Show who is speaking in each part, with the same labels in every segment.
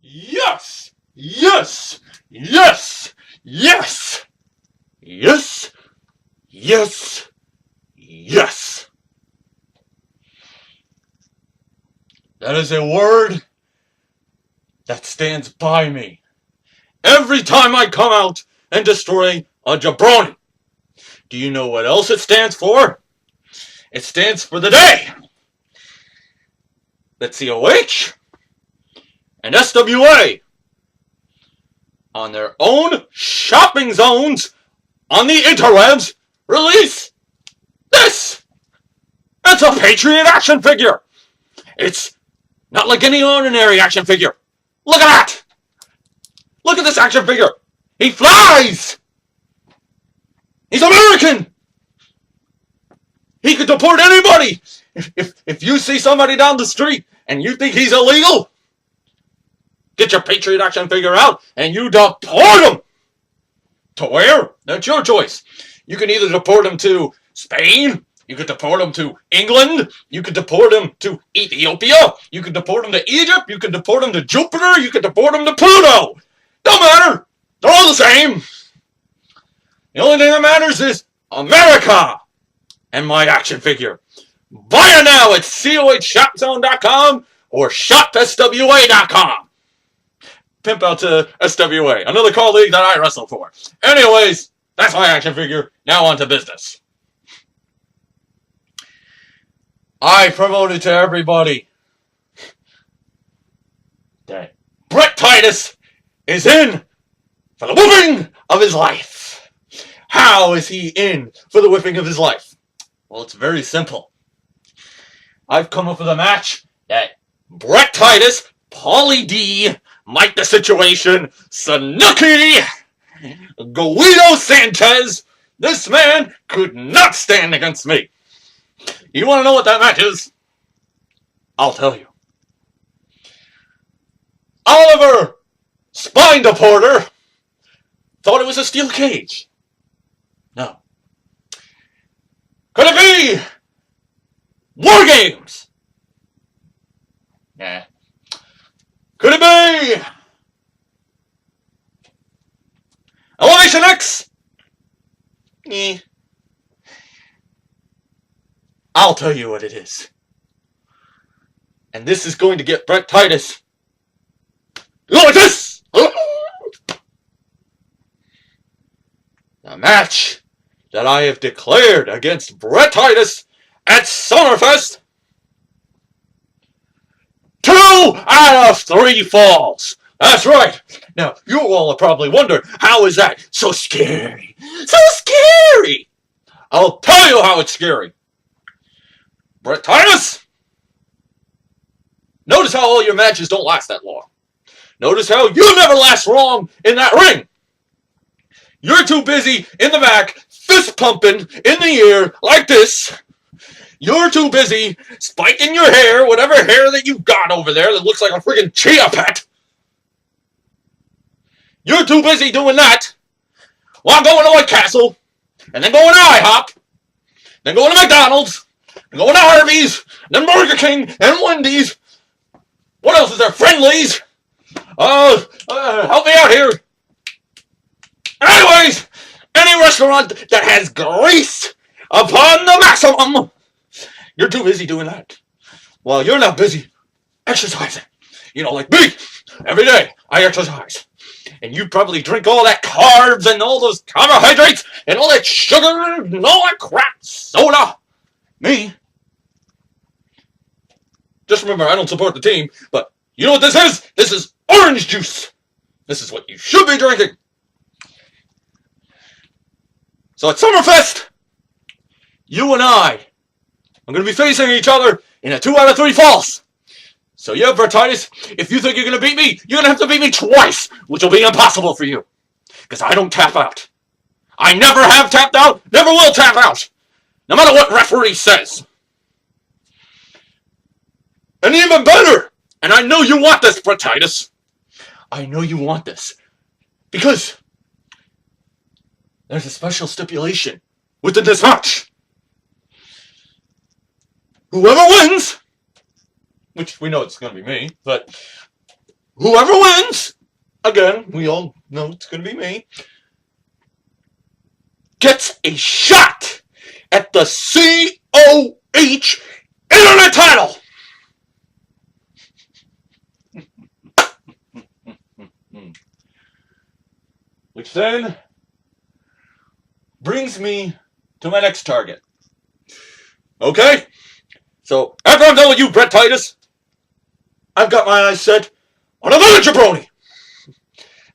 Speaker 1: Yes! Yes! Yes! Yes! Yes! Yes! Yes! That is a word that stands by me every time I come out and destroy a jabroni. Do you know what else it stands for? It stands for the day that COH and SWA on their own shopping zones on the interwebs release this. It's a Patriot action figure. It's not like any ordinary action figure. Look at that. Look at this action figure. He flies. He's American. He could deport anybody. If you see somebody down the street and you think he's illegal, get your Patriot action figure out and you deport him. To where? That's your choice. You can either deport him to Spain, you could deport him to England, you could deport him to Ethiopia, you could deport him to Egypt, you could deport him to Jupiter, you could deport him to Pluto. Don't matter. They're all the same. The only thing that matters is America and my action figure. Buy it now at COHShopZone.com or ShopSWA.com. Pimp out to SWA, another colleague that I wrestle for. Anyways, that's my action figure. Now on to business. I promoted to everybody that Brett Titus is in for the whipping of his life. How is he in for the whipping of his life? Well, it's very simple. I've come up with a match that Brett Titus, Paulie D, Mike the Situation, Sanuki, Guido Sanchez, this man could not stand against me. You want to know what that match is? I'll tell you. Oliver Spine Deporter thought it was a steel cage. No. Could it be War Games? Nah. Could it be Elevation X? Eh. I'll tell you what it is. And this is going to get Brett Titus like this! The match that I have declared against Brett Titus at Summerfest. 2 out of 3 falls. That's right. Now, you all are probably wondering, how is that so scary? So scary! I'll tell you how it's scary. Brett Titus, notice how all your matches don't last that long. Notice how you never last long in that ring. You're too busy in the back, fist pumping in the air like this. You're too busy spiking your hair, whatever hair that you've got over there that looks like a friggin' chia pet. You're too busy doing that while going to White Castle, and then going to IHOP, then going to McDonald's, and going to Harvey's, then Burger King, and Wendy's. What else is there? Friendly's. Help me out here. Anyways, any restaurant that has grease upon the maximum, you're too busy doing that. Well, you're not busy exercising. You know, like me. Every day, I exercise. And you probably drink all that carbs and all those carbohydrates and all that sugar and all that crap soda. Me. Just remember, I don't support the team, but you know what this is? This is orange juice. This is what you should be drinking. So at Summerfest, you and I are going to be facing each other in a 2 out of 3 falls. So yeah, Brett Titus, if you think you're going to beat me, you're going to have to beat me twice, which will be impossible for you. Because I don't tap out. I never have tapped out, never will tap out. No matter what referee says. And even better, and I know you want this, Brett Titus. I know you want this. Because there's a special stipulation within this match. Whoever wins, which we know it's going to be me, but whoever wins, again, we all know it's going to be me, gets a shot at the COH Internet title. Which then brings me to my next target. Okay? So, after I'm done with you, Brett Titus, I've got my eyes set on another jabroni.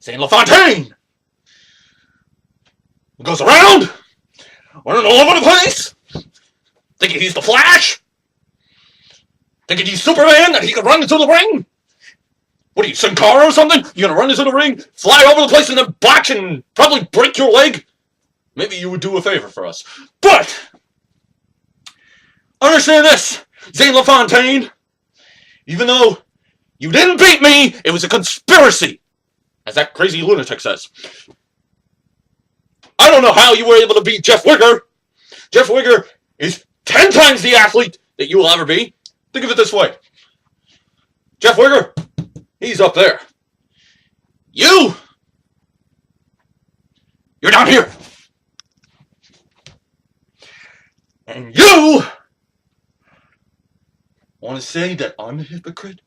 Speaker 1: Zane LaFontaine. Who goes around, running all over the place, thinking he's the Flash, thinking he's Superman, and he can run into the ring. What are you, Sin Cara or something? You're gonna run into the ring, fly over the place, and then botch and probably break your leg? Maybe you would do a favor for us. But, understand this, Zane LaFontaine. Even though you didn't beat me, it was a conspiracy, as that crazy lunatic says. I don't know how you were able to beat Jeff Wigger. Jeff Wigger is 10 times the athlete that you will ever be. Think of it this way. Jeff Wigger, he's up there. You're down here. And you want to say that I'm a hypocrite?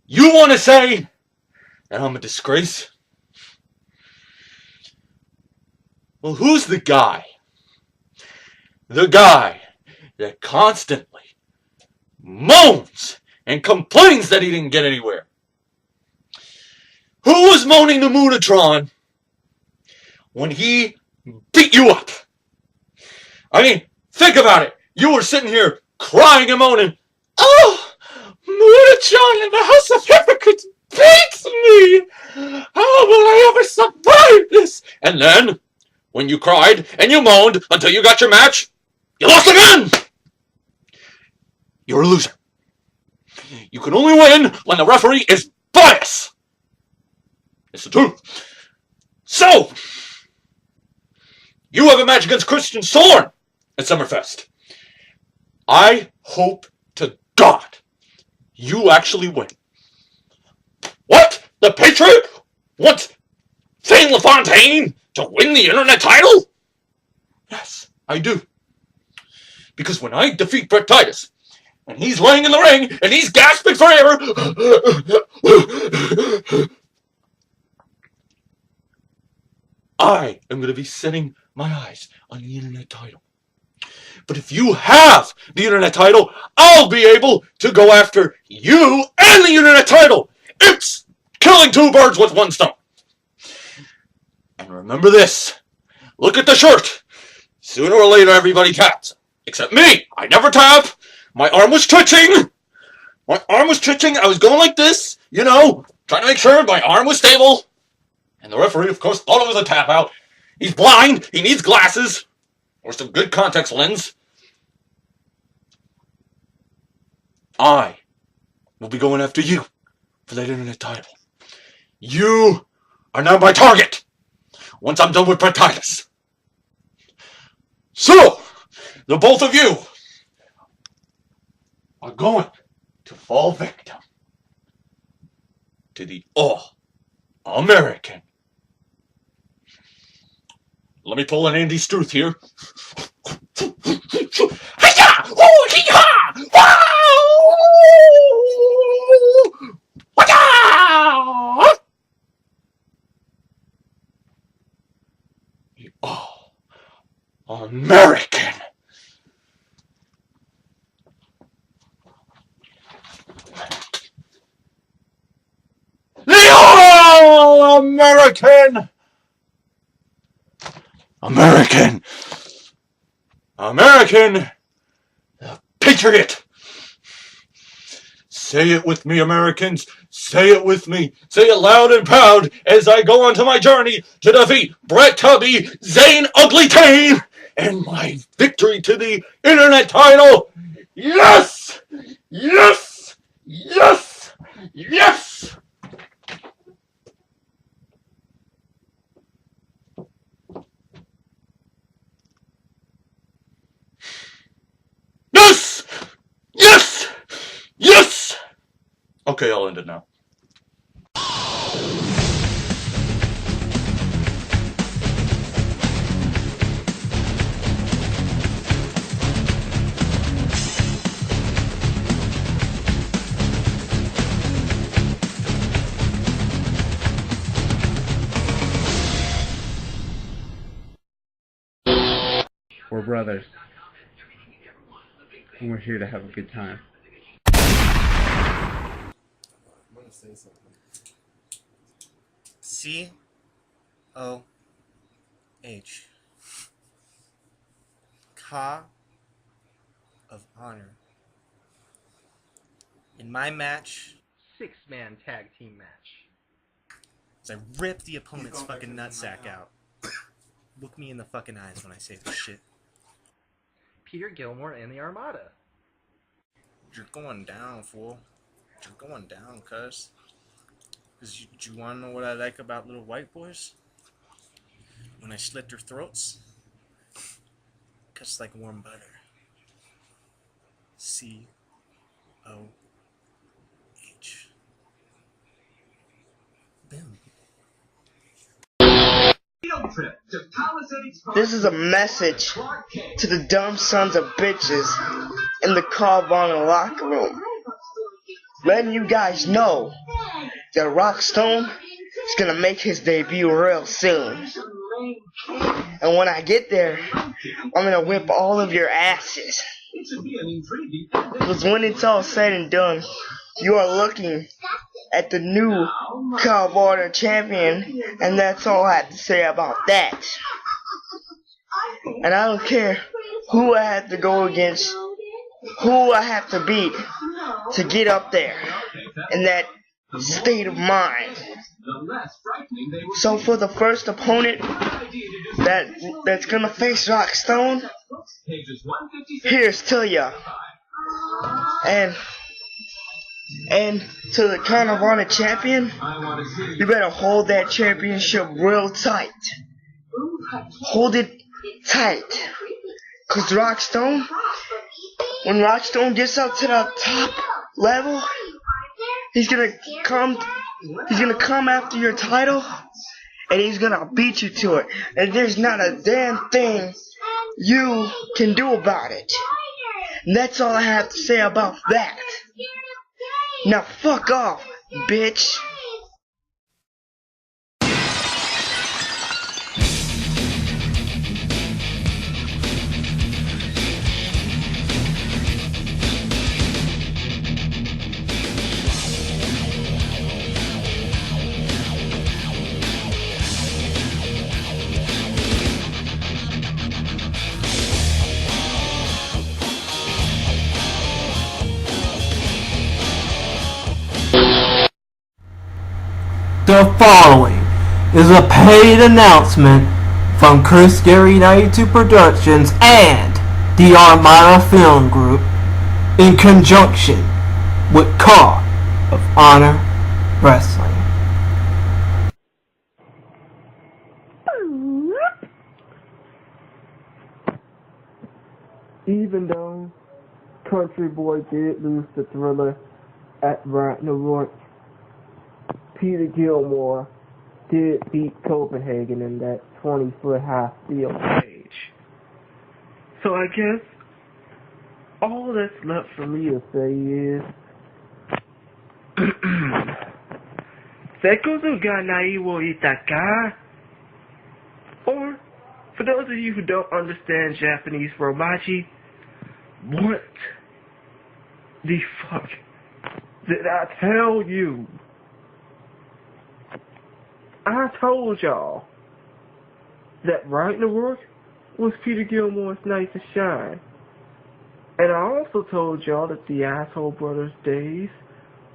Speaker 1: You want to say that I'm a disgrace? Well, who's the guy? The guy that constantly moans and complains that he didn't get anywhere. Who was moaning to Mutatron when he beat you up? I mean, think about it. You were sitting here crying and moaning, "Oh, Mutatron in the House of Hypocrites beats me! How will I ever survive this?" And then, when you cried and you moaned until you got your match, you lost again! You're a loser. You can only win when the referee is biased. It's the truth. So, you have a match against Christian Thorne at Summerfest. I hope to God you actually win. What? The Patriot wants Zane LaFontaine to win the Internet title? Yes, I do. Because when I defeat Brett Titus, and he's laying in the ring, and he's gasping for air, I am going to be setting my eyes on the Internet title. But if you have the Internet title, I'll be able to go after you and the Internet title. It's killing two birds with one stone. And remember this. Look at the shirt. Sooner or later, everybody taps. Except me. I never tap. My arm was twitching. I was going like this, trying to make sure my arm was stable. And the referee, of course, thought it was a tap out. He's blind. He needs glasses. Or some good contact lens. I will be going after you for that Internet title. You are now my target once I'm done with Brett Titus. So, the both of you are going to fall victim to the All-American. Let me pull an Andy Struth here. Hi-ya! Oh, hee-ha! Wow! Wa-ya! The All-American. The All-American. American, the Patriot. Say it with me, Americans. Say it with me. Say it loud and proud as I go on to my journey to defeat Brett Tubby, Zane Uglytane, and my victory to the Internet title. Yes! Yes! Yes! Yes! Yes! Yes! Yes! Okay, I'll end it now.
Speaker 2: We're brothers, and we're here to have a good time.
Speaker 3: I'm gonna say something. COH. COH of Honor. In my match,
Speaker 4: 6-man tag team match.
Speaker 3: as I rip the opponent's fucking nutsack out. Look me in the fucking eyes when I say this shit.
Speaker 4: Peter Gilmore and the Armada.
Speaker 3: You're going down, fool. You're going down, cuz. Because you want to know what I like about little white boys? When I slit their throats? Cuts like warm butter. COH. Boom.
Speaker 5: This is a message to the dumb sons of bitches in the Carvana locker room. Letting you guys know that Rock Stone is gonna make his debut real soon. And when I get there, I'm gonna whip all of your asses. Because when it's all said and done, you are looking at the new Carvana champion, and that's all I have to say about that. And I don't care who I have to go against, who I have to beat to get up there in that state of mind. So for the first opponent that's gonna face Rock Stone, here's to ya. And to the Carvana champion, you better hold that championship real tight. Hold it tight. Cause Rock Stone, when Rock Stone gets up to the top level, he's gonna come after your title, and he's gonna beat you to it. And there's not a damn thing you can do about it. And that's all I have to say about that. Now fuck off, bitch.
Speaker 6: The following is a paid announcement from Chris Gary 92 Productions and the Armada Film Group in conjunction with COH of Honor Wrestling. Even though Country Boy did lose the Thriller at Ragnarok, Peter Gilmore did beat Copenhagen in that 20-foot high steel cage. So I guess all that's left for me to say is Sekuzu ga nai wo itaka. Or, for those of you who don't understand Japanese romaji, what the fuck did I tell you? I told y'all that Ragnarok was Peter Gilmore's night to shine. And I also told y'all that the Asshole Brothers' days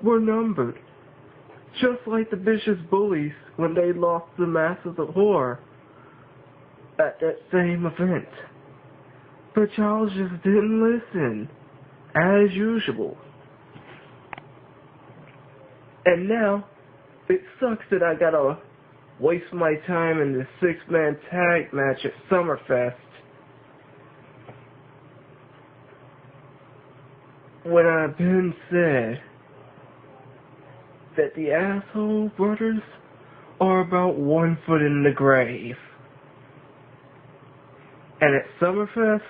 Speaker 6: were numbered. Just like the Vicious Bullies when they lost the Masters of Horror at that same event. But y'all just didn't listen, as usual. And now, it sucks that I gotta waste my time in this 6-man tag match at Summerfest when I've been said that the Asshole Brothers are about 1 foot in the grave. And at Summerfest,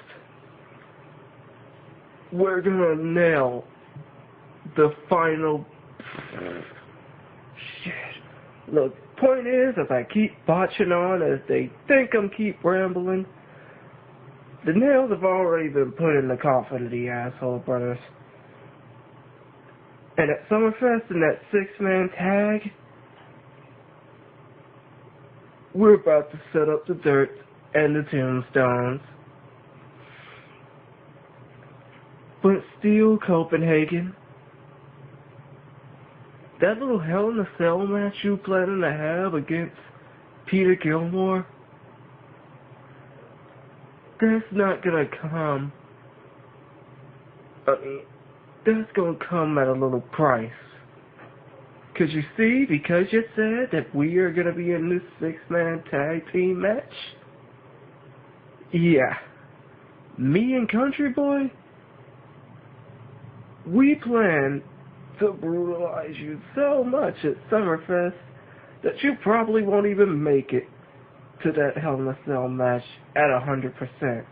Speaker 6: we're gonna nail the final... Shit. Look, point is, as I keep botching on, as they think I'm keep rambling, the nails have already been put in the coffin of the Asshole Brothers. And at Summerfest, in that 6-man tag, we're about to set up the dirt and the tombstones. But still, Copenhagen, that little Hell in a Cell match you planning to have against Peter Gilmore, that's not gonna come. I mean, that's gonna come at a little price. 'Cause you see, because you said that we are gonna be in this 6-man tag team match, yeah, me and Country Boy, we plan to brutalize you so much at Summerfest that you probably won't even make it to that Hell in a Cell match at 100%.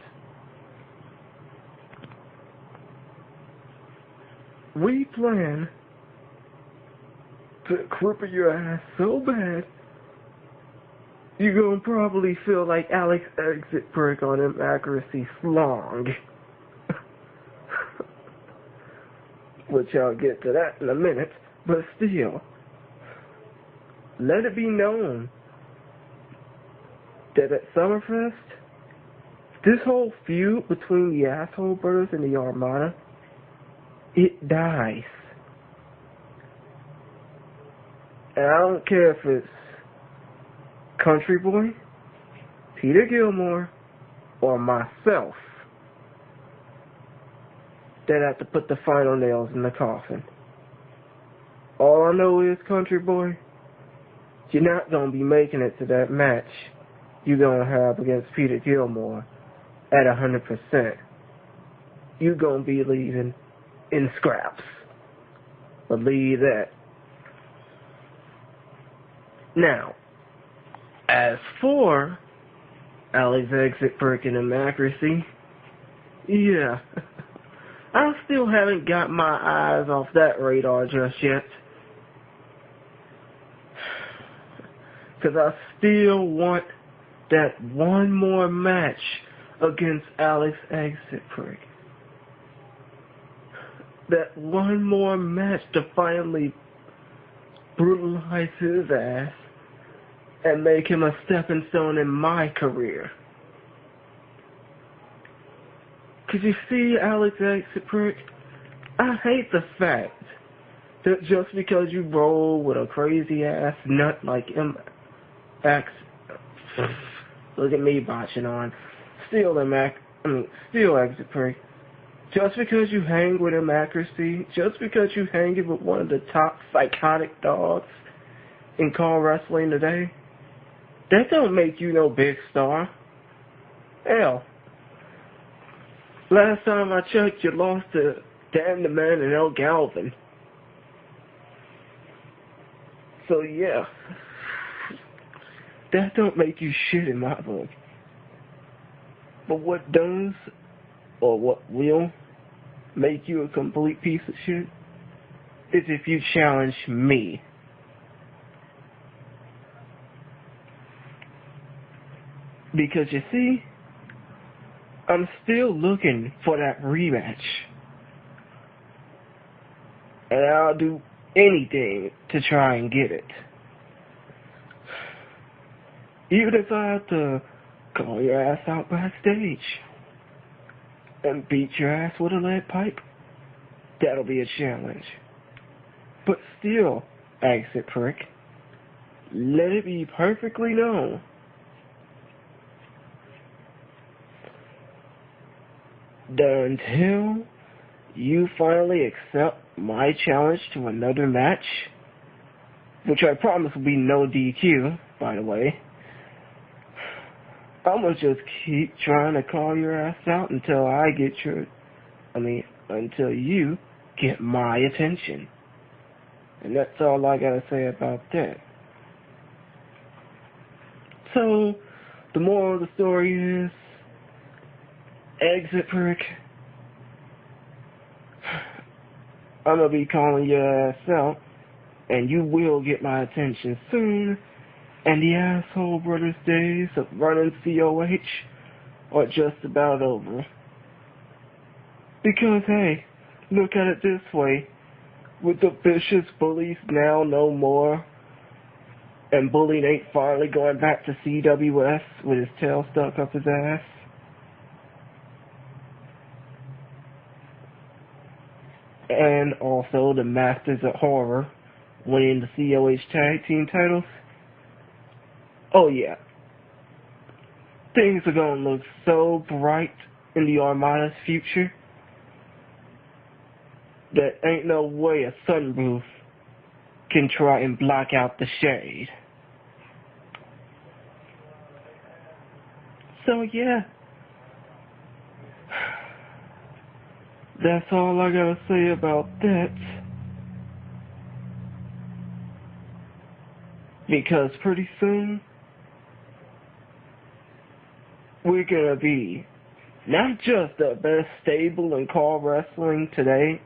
Speaker 6: We plan to cripple your ass so bad, you're gonna probably feel like Alex Exit Prick on Inaccuracy Slong. Which I'll get to that in a minute, but still, let it be known that at Summerfest, this whole feud between the Asshole Brothers and the Armada, it dies. And I don't care if it's Country Boy, Peter Gilmore, or myself that have to put the final nails in the coffin. All I know is, Country Boy, you're not going to be making it to that match you're going to have against Peter Gilmore at 100%. You're going to be leaving in scraps. Believe that. Now, as for Alex Exit Prick and Inaccuracy, yeah, I still haven't got my eyes off that radar just yet. 'Cause I still want that one more match against Alex Exit Prick. That one more match to finally brutalize his ass and make him a stepping stone in my career. 'Cause you see, Alex Exit Prick, I hate the fact that just because you roll with a crazy ass nut like MX, look at me botching on, still Exit Prick, just because you hang with Inaccuracy, just because you hanging with one of the top psychotic dogs in call wrestling today, that don't make you no big star. Hell, last time I checked, you lost to Dan the Man and El Galvin. So yeah, that don't make you shit in my book. But what does, or what will, make you a complete piece of shit is if you challenge me. Because you see, I'm still looking for that rematch. And I'll do anything to try and get it. Even if I have to call your ass out backstage and beat your ass with a lead pipe, that'll be a challenge. But still, Exit Prick, let it be perfectly known that until you finally accept my challenge to another match, which I promise will be no DQ, by the way, I'm gonna just keep trying to call your ass out until until you get my attention. And that's all I gotta say about that. So, the moral of the story is, exit prick. I'm gonna be calling your ass out, and you will get my attention soon, and the asshole brothers' days of running COH are just about over. Because, hey, look at it this way. With the vicious bullies now no more, and Bully Nate finally going back to CWS with his tail stuck up his ass, and also the Masters of Horror winning the COH Tag Team titles, oh yeah, things are gonna look so bright in the Armada's future that ain't no way a sunroof can try and block out the shade. So yeah, that's all I gotta say about that. Because pretty soon, we're gonna be not just the best stable in car wrestling today,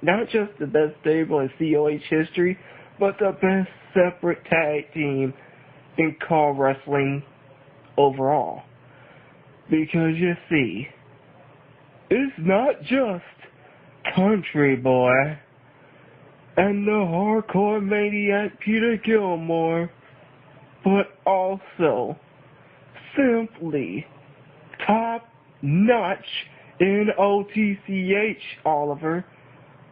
Speaker 6: not just the best stable in COH history, but the best separate tag team in car wrestling overall. Because you see, it's not just Country Boy and the hardcore maniac Peter Gilmore, but also simply top-notch NOTCH, Oliver.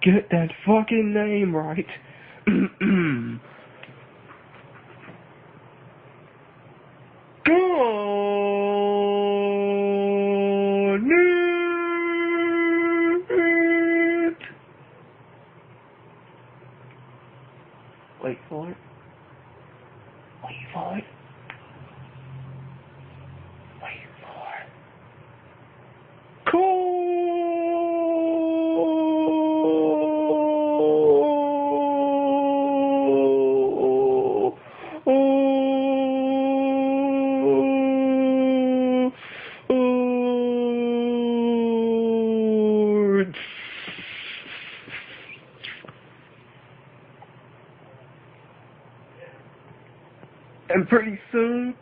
Speaker 6: Get that fucking name right. Wait for it. Wait for it. Wait for it. Cool. And pretty soon,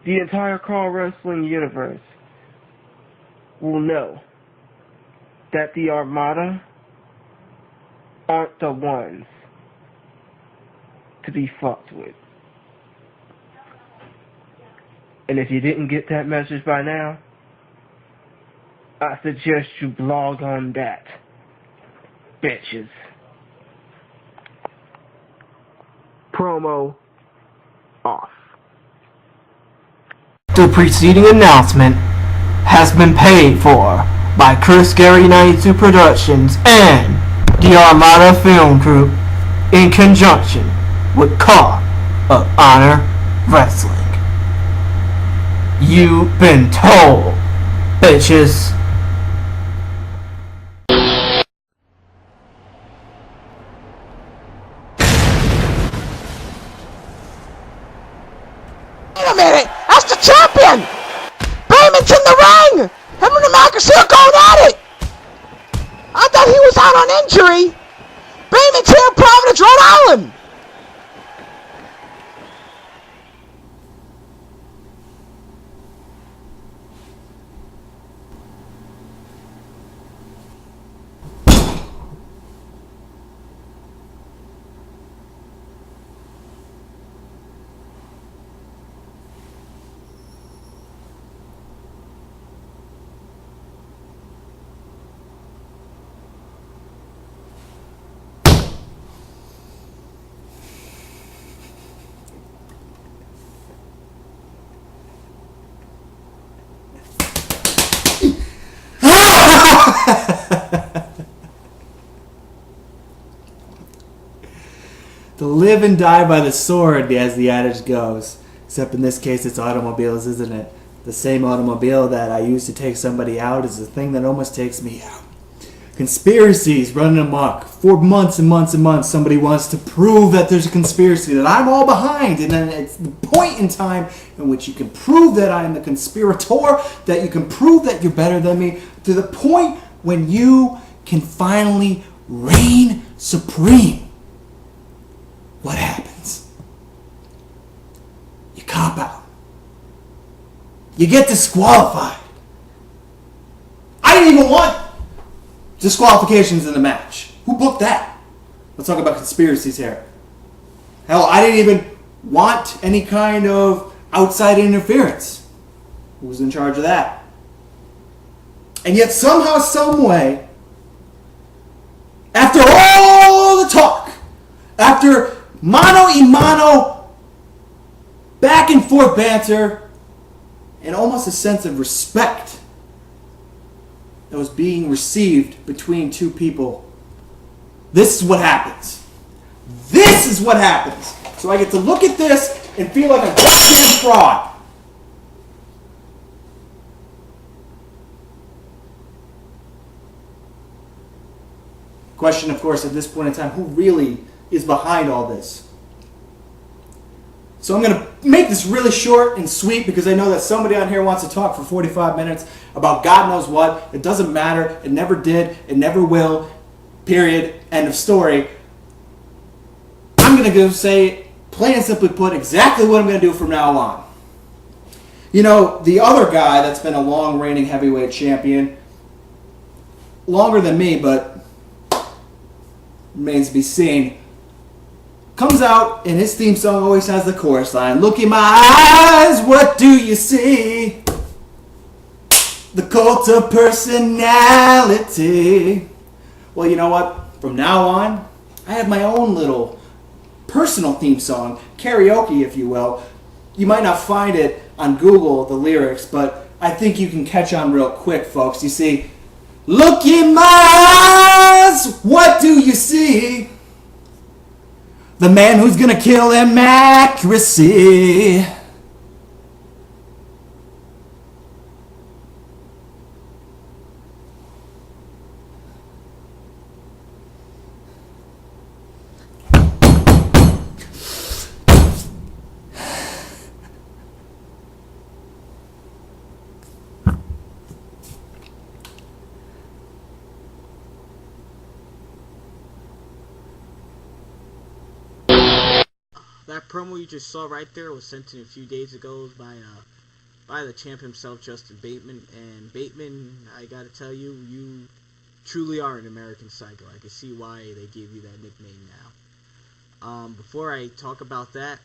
Speaker 6: the entire car wrestling universe will know that the Armada aren't the ones to be fucked with. And if you didn't get that message by now, I suggest you blog on that, bitches. Promo off.
Speaker 2: The preceding announcement has been paid for by Chris Gary 92 Productions and the Armada Film Group in conjunction with Car of Honor Wrestling. You've been told, bitches.
Speaker 7: Wait a minute! That's the champion! Bayman's in the ring! Him and the Mac are still going at it! I thought he was out on injury! Bayman's here in Providence, Rhode Island!
Speaker 2: To live and die by the sword, as the adage goes. Except in this case, it's automobiles, isn't it? The same automobile that I used to take somebody out is the thing that almost takes me out.
Speaker 8: Conspiracies running amok for months and months and months. Somebody wants to prove that there's a conspiracy that I'm all behind, and then it's the point in time in which you can prove that I am the conspirator, that you can prove that you're better than me, to the point when you can finally reign supreme. What happens? You cop out. You get disqualified. I didn't even want disqualifications in the match. Who booked that? Let's talk about conspiracies here. Hell, I didn't even want any kind of outside interference. Who was in charge of that? And yet somehow, some way, after all the talk, after mano a mano, back and forth banter, and almost a sense of respect that was being received between two people, this is what happens. This is what happens. So I get to look at this and feel like a goddamn fraud. Question, of course, at this point in time, who really is behind all this? So I'm going to make this really short and sweet because I know that somebody on here wants to talk for 45 minutes about God knows what. It doesn't matter. It never did. It never will. Period. End of story. I'm going to go say, plain and simply put, exactly what I'm going to do from now on. You know, the other guy that's been a long reigning heavyweight champion, longer than me, but remains to be seen, comes out and his theme song always has the chorus line. Look in my eyes, what do you see? The cult of personality. Well, you know what? From now on, I have my own little personal theme song, karaoke if you will. You might not find it on Google, the lyrics, but I think you can catch on real quick, folks. You see, look in my eyes, what do you see? The man who's gonna kill him accuracy.
Speaker 7: That promo you just saw right there was sent in a few days ago by the champ himself, Justin Bateman. And Bateman, I gotta tell you, you truly are an American Psycho. I can see why they gave you that nickname now. Before I talk about that,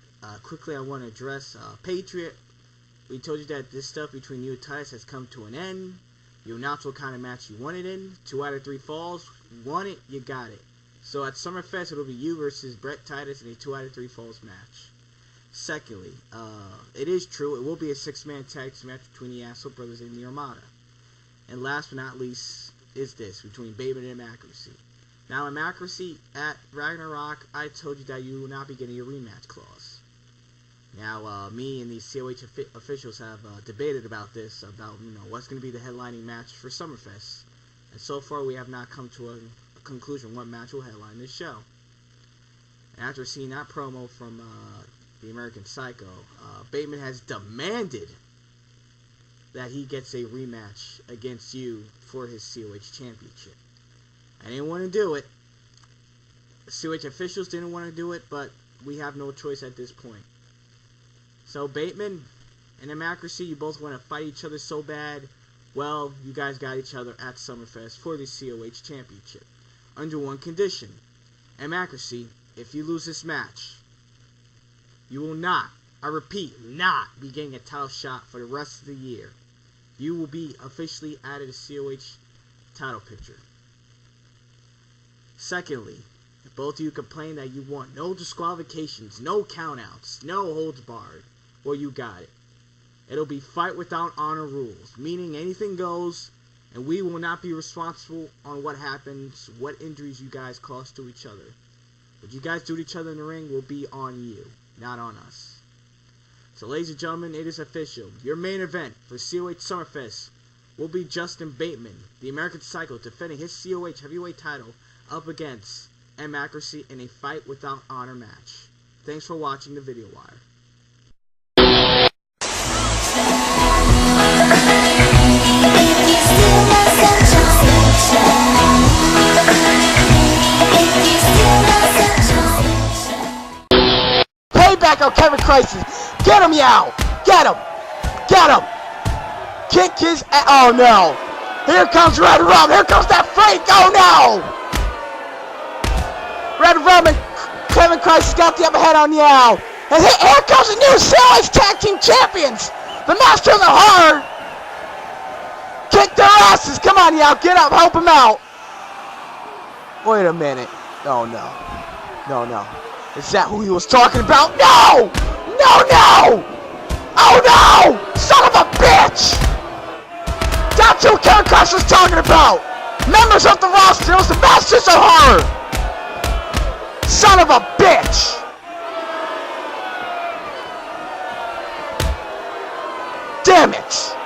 Speaker 7: quickly I want to address Patriot. We told you that this stuff between you and Titus has come to an end. You announced what kind of match you wanted in. 2 out of 3 falls. You want it, you got it. So at Summerfest, it'll be you versus Brett Titus in a 2 out of 3 falls match. Secondly, it is true, it will be a 6-man tag team match between the Asshole Brothers and the Armada. And last but not least is this, between Bateman and Accuracy. Now in Accuracy, at Ragnarok, I told you that you will not be getting a rematch clause. Now, me and the COH officials have debated about this, about, what's going to be the headlining match for Summerfest. And so far, we have not come to a conclusion what match will headline this show. And after seeing that promo from the American Psycho, Bateman has demanded that he gets a rematch against you for his COH championship. I didn't want to do it. The COH officials didn't want to do it, but we have no choice at this point. So Bateman and Democracy, you both want to fight each other so bad. Well, you guys got each other at Summerfest for the COH championship. Under one condition. Democracy, if you lose this match, you will not, I repeat, not be getting a title shot for the rest of the year. You will be officially out of the COH title picture. Secondly, if both of you complain that you want no disqualifications, no countouts, no holds barred, well, you got it. It'll be fight without honor rules, meaning anything goes, and we will not be responsible on what happens, what injuries you guys cause to each other. What you guys do to each other in the ring will be on you, not on us. So ladies and gentlemen, it is official. Your main event for COH Summerfest will be Justin Bateman, the American Psycho, defending his COH heavyweight title up against M. Accuracy in a fight without honor match. Thanks for watching the Video Wire. Payback on Kevin Crisis. Get him, Yao! Get him! Get him! Kick his ass. Oh no! Here comes Red Rum! Here comes that freak! Oh no! Red Rum and Kevin Crisis got the upper head on Yao. And here comes the new COH Tag Team Champions! The Master of the Heart! Kick their asses! Come on, Yao! Get up! Help him out! Wait a minute. Oh no. No, no. Is that who he was talking about? No! No, no! Oh no! Son of a bitch! That's who Kevin Crisis was talking about! Members of the roster, it was the Masters of Horror! Son of a bitch! Damn it!